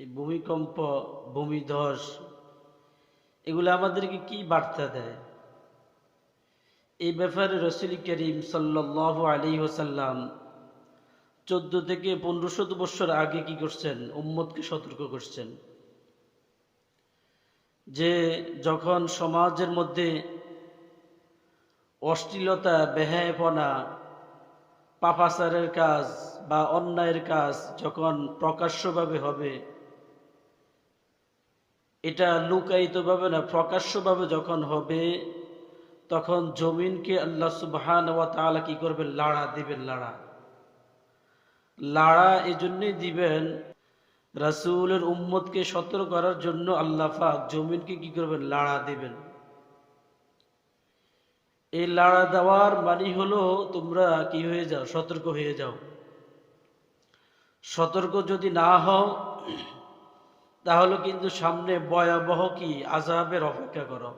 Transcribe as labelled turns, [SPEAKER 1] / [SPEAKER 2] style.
[SPEAKER 1] এই ভূমিকম্প, ভূমিধস, এগুলো আমাদেরকে কি বার্তা দেয়? এই ব্যাপারে রাসূল করিম সাল্লাল্লাহু আলাইহি ওয়াসাল্লাম 14 থেকে 1500 বছর আগে কি করছেন? উম্মতকে সতর্ক করছেন যে যখন সমাজের মধ্যে অশ্লীলতা, বেহায়াপনা, পাপাচারের কাজ বা অন্যায়ের কাজ যখন প্রকাশ্যভাবে হবে, এটা লুকায়িতভাবে না, প্রকাশ্যভাবে যখন হবে, তখন জমিনকে আল্লাহ সুবহানাহু ওয়া তাআলা কি করবেন? লাড়া দিবেন। লাড়া এই জন্যই দিবেন, রাসূলের উম্মতকে সতর্ক করার জন্য আল্লাহ পাক জমিনকে কি করবেন? লাড়া দিবেন। এই লাড়া দেওয়ার মানে হলো তোমরা কি হয়ে যাও? সতর্ক হয়ে যাও। সতর্ক যদি না হও তাহলে কিন্তু সামনে ভয়াবহ কি আযাবের অপেক্ষা করো।